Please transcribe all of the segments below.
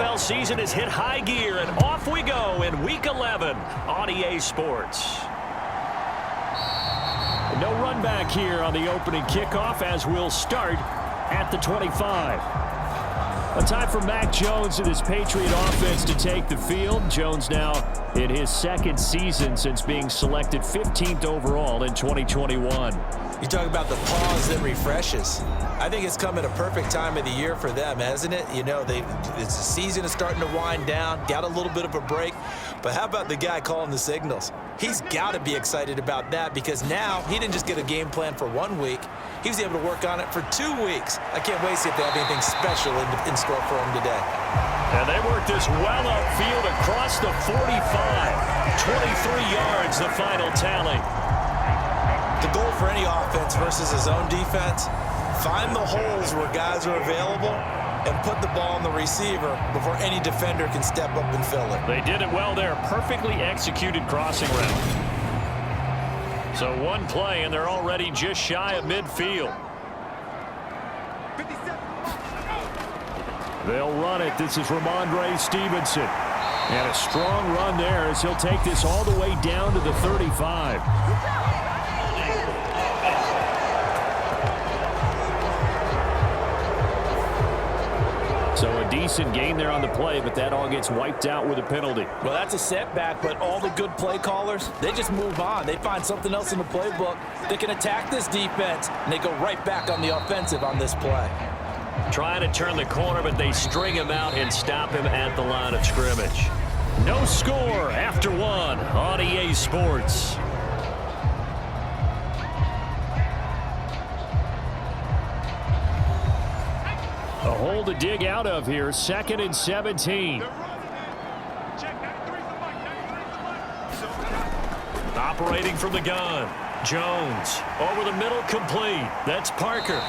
NFL season has hit high gear, and off we go in Week 11 on EA Sports. No run back here on the opening kickoff as we'll start at the 25. A time for Mac Jones and his Patriot offense to take the field. Jones now in his second season since being selected 15th overall in 2021. You talk about the pause that refreshes. I think it's come at a perfect time of the year for them, hasn't it? You know, the season is starting to wind down, got a little bit of a break. But how about the guy calling the signals? He's got to be excited about that because now he didn't just get a game plan for 1 week. He was able to work on it for 2 weeks. I can't wait to see if they have anything special in store for him today. And they work this well upfield across the 45. 23 yards, the final tally. The goal for any offense versus his own defense, find the holes where guys are available and put the ball on the receiver before any defender can step up and fill it. They did it well there. Perfectly executed crossing route. So one play, and they're already just shy of midfield. They'll run it. This is Ramondre Stevenson. And a strong run there as he'll take this all the way down to the 35. So a decent gain there on the play, but that all gets wiped out with a penalty. Well, that's a setback, but all the good play callers, they just move on. They find something else in the playbook. They can attack this defense, and they go right back on the offensive on this play. Trying to turn the corner, but they string him out and stop him at the line of scrimmage. No score after one on EA Sports. A hole to dig out of here, 2nd and 17. Operating from the gun. Jones over the middle, complete. That's Parker.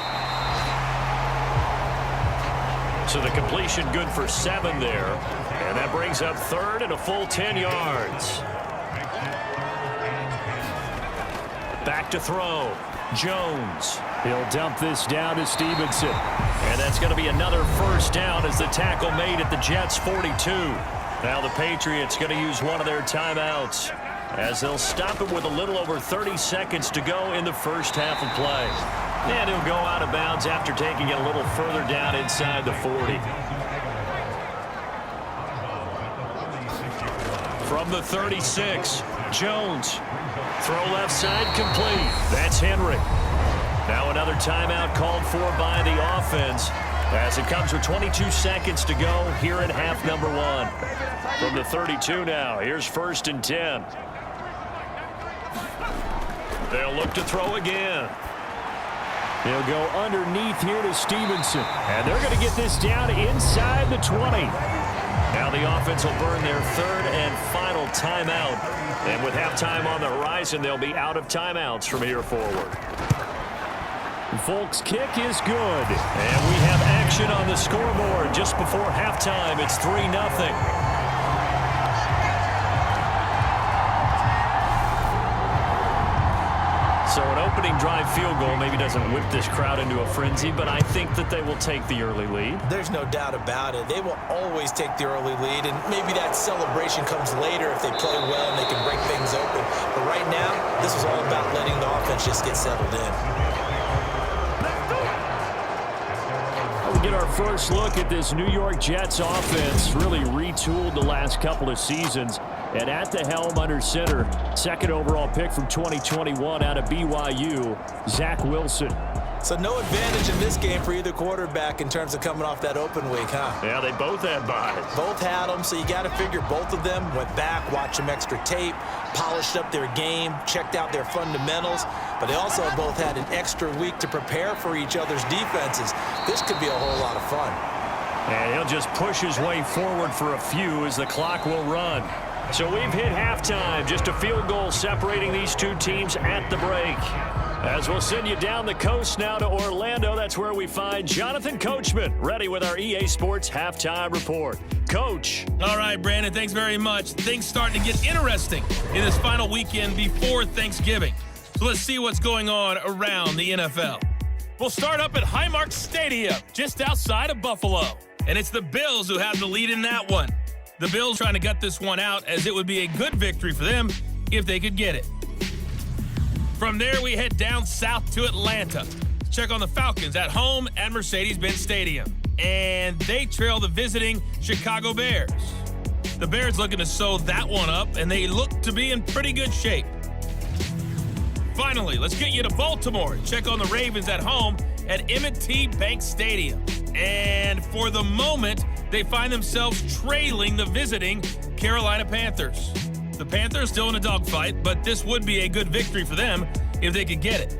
So the completion good for 7 there. And that brings up 3rd and a full 10 yards. Back to throw. Jones. He'll dump this down to Stevenson. And that's going to be another first down as the tackle made at the Jets' 42. Now the Patriots going to use one of their timeouts as they'll stop it with a little over 30 seconds to go in the first half of play. And he'll go out of bounds after taking it a little further down inside the 40. From the 36, Jones. Throw left side, complete. That's Henry. Now another timeout called for by the offense as it comes with 22 seconds to go here in half number 1. From the 32 now, here's 1st and 10. They'll look to throw again. He'll go underneath here to Stevenson. And they're going to get this down inside the 20. Now the offense will burn their 3rd and final timeout. And with halftime on the horizon, they'll be out of timeouts from here forward. Folks, kick is good. And we have action on the scoreboard just before halftime. It's 3-0. So an opening drive field goal maybe doesn't whip this crowd into a frenzy, but I think that they will take the early lead. There's no doubt about it. They will always take the early lead, and maybe that celebration comes later if they play well and they can break things open. But right now, this is all about letting the offense just get settled in. We get our first look at this New York Jets offense, really retooled the last couple of seasons. And at the helm under center, 2nd overall pick from 2021 out of BYU, Zach Wilson. So no advantage in this game for either quarterback in terms of coming off that open week, huh? Yeah, they both had buys. Both had them, so you got to figure both of them went back, watched some extra tape, polished up their game, checked out their fundamentals, but they also both had an extra week to prepare for each other's defenses. This could be a whole lot of fun. And he'll just push his way forward for a few as the clock will run. So we've hit halftime, just a field goal separating these two teams at the break. As we'll send you down the coast now to Orlando, that's where we find Jonathan Coachman, ready with our EA Sports Halftime Report. Coach. All right, Brandon, thanks very much. Things starting to get interesting in this final weekend before Thanksgiving. So let's see what's going on around the NFL. We'll start up at Highmark Stadium, just outside of Buffalo. and it's the Bills who have the lead in that one. The Bills trying to gut this one out, as it would be a good victory for them if they could get it. From there, we head down south to Atlanta. Check on the Falcons at home at Mercedes-Benz Stadium. And they trail the visiting Chicago Bears. The Bears looking to sew that one up, and they look to be in pretty good shape. Finally, let's get you to Baltimore. Check on the Ravens at home at M&T Bank Stadium. And for the moment, they find themselves trailing the visiting Carolina Panthers. The Panthers still in a dogfight, but this would be a good victory for them if they could get it.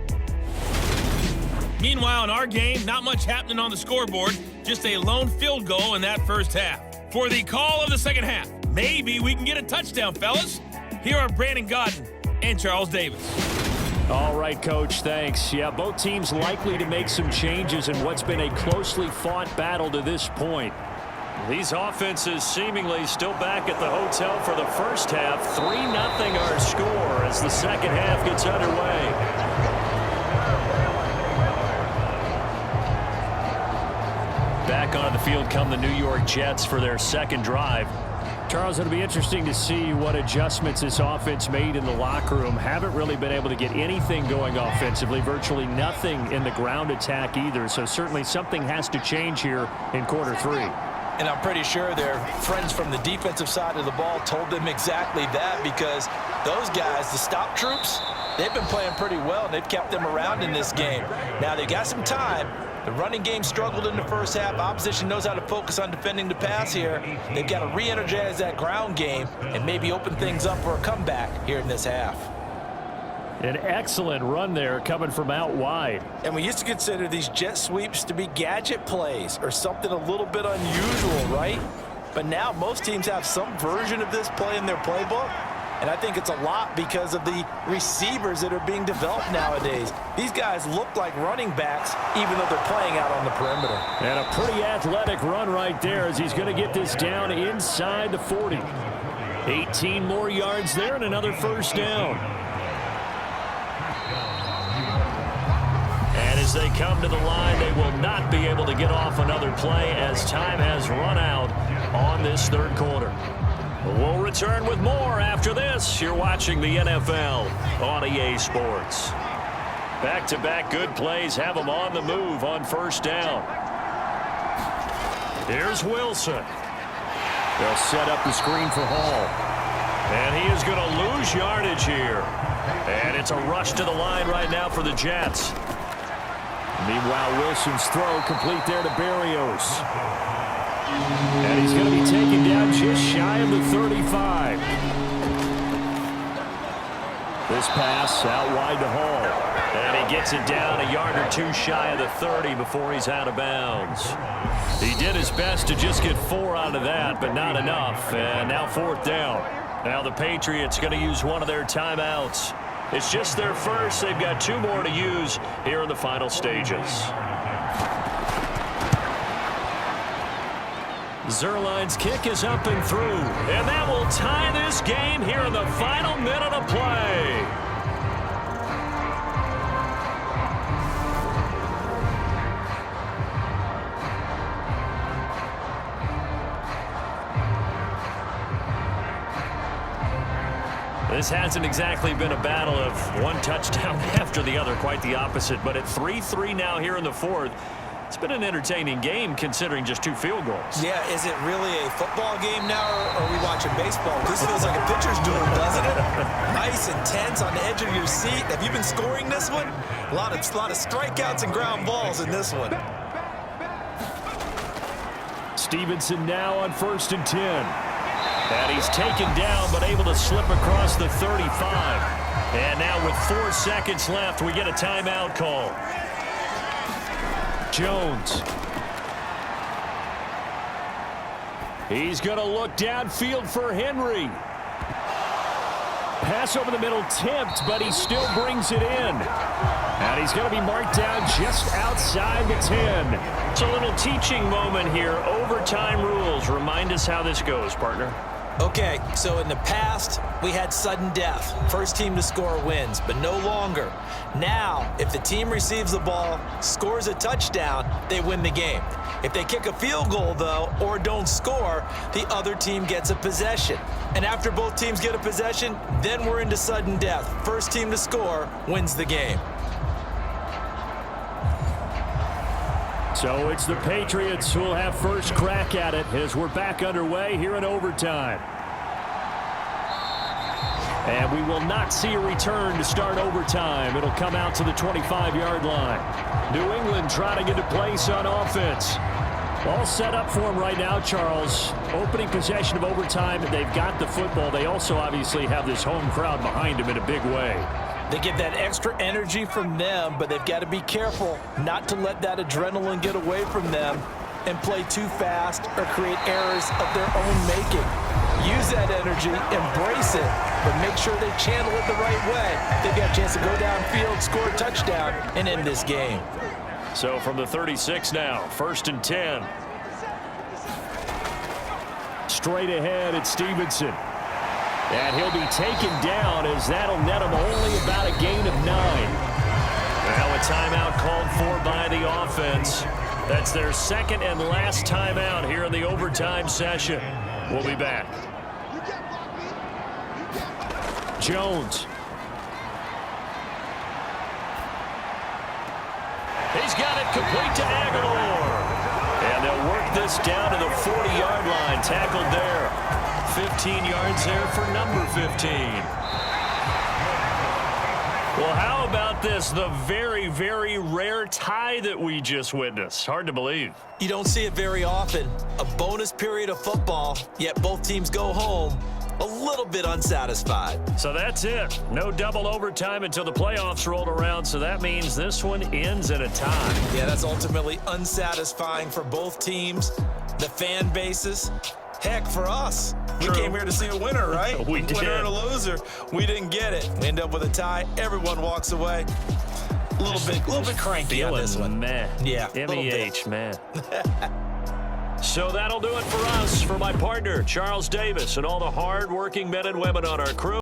Meanwhile, in our game, not much happening on the scoreboard, just a lone field goal in that first half. For the call of the second half, maybe we can get a touchdown, fellas. Here are Brandon Godden and Charles Davis. All right, Coach, thanks. Yeah, both teams likely to make some changes in what's been a closely fought battle to this point. These offenses seemingly still back at the hotel for the first half. 3-0 our score as the second half gets underway. Back onto the field come the New York Jets for their second drive. Charles, it'll be interesting to see what adjustments this offense made in the locker room. Haven't really been able to get anything going offensively, virtually nothing in the ground attack either. So certainly something has to change here in quarter three. And I'm pretty sure their friends from the defensive side of the ball told them exactly that, because those guys, the stop troops, they've been playing pretty well, and they've kept them around in this game. Now, they got some time. The running game struggled in the first half. Opposition knows how to focus on defending the pass here. They've got to re-energize that ground game and maybe open things up for a comeback here in this half. An excellent run there coming from out wide. And we used to consider these jet sweeps to be gadget plays or something a little bit unusual, right? But now most teams have some version of this play in their playbook. And I think it's a lot because of the receivers that are being developed nowadays. These guys look like running backs, even though they're playing out on the perimeter. And a pretty athletic run right there as he's going to get this down inside the 40. 18 more yards there and another first down. And as they come to the line, they will not be able to get off another play as time has run out on this third quarter. We'll return with more after this. You're watching the NFL on EA Sports. Back-to-back good plays have them on the move on first down. Here's Wilson. They'll set up the screen for Hall. And he is going to lose yardage here. And it's a rush to the line right now for the Jets. Meanwhile, Wilson's throw complete there to Berrios. And he's going to be taken down just shy of the 35. This pass out wide to Hall. And he gets it down a yard or two shy of the 30 before he's out of bounds. He did his best to just get 4 out of that, but not enough. And now fourth down. Now the Patriots going to use one of their timeouts. It's just their first. They've got 2 more to use here in the final stages. Zerline's kick is up and through, and that will tie this game here in the final minute of play. This hasn't exactly been a battle of one touchdown after the other, quite the opposite, but at 3-3 now here in the fourth. It's been an entertaining game considering just 2 field goals. Yeah, is it really a football game now, or are we watching baseball? This feels like a pitcher's duel, doesn't it? Nice and tense on the edge of your seat. Have you been scoring this one? A lot of strikeouts and ground balls in this one. Stevenson now on 1st and 10. And he's taken down but able to slip across the 35. And now with 4 seconds left, we get a timeout call. Jones. He's going to look downfield for Henry. Pass over the middle tipped, but he still brings it in. And he's going to be marked down just outside the 10. It's a little teaching moment here. Overtime rules. Remind us how this goes, partner. Okay, so in the past, we had sudden death. First team to score wins, but no longer. Now, if the team receives the ball, scores a touchdown, they win the game. If they kick a field goal, though, or don't score, the other team gets a possession. And after both teams get a possession, then we're into sudden death. First team to score wins the game. So it's the Patriots who will have first crack at it as we're back underway here in overtime. And we will not see a return to start overtime. It'll come out to the 25-yard line. New England trying to get a place on offense. All set up for them right now, Charles. Opening possession of overtime. They've got the football. They also obviously have this home crowd behind them in a big way. They get that extra energy from them, but they've got to be careful not to let that adrenaline get away from them and play too fast or create errors of their own making. Use that energy, embrace it, but make sure they channel it the right way. They've got a chance to go downfield, score a touchdown, and end this game. So from the 36 now, 1st and 10. Straight ahead, it's Stevenson. And he'll be taken down as that'll net him only about a gain of 9. Now a timeout called for by the offense. That's their second and last timeout here in the overtime session. We'll be back. Jones. He's got it complete to Aguilar. And they'll work this down to the 40-yard line. Tackled there. 15 yards there for number 15. Well, how about this? The very, very rare tie that we just witnessed. Hard to believe. You don't see it very often. A bonus period of football, yet both teams go home a little bit unsatisfied. So that's it. No double overtime until the playoffs rolled around, so that means this one ends in a tie. Yeah, that's ultimately unsatisfying for both teams, the fan bases. Heck, for us. True. We came here to see a winner, right? We did. Winner and a loser. We didn't get it. We end up with a tie. Everyone walks away. A little bit cranky on this one. Meh. Yeah, MEH, man. So that'll do it for us. For my partner, Charles Davis, and all the hard-working men and women on our crew.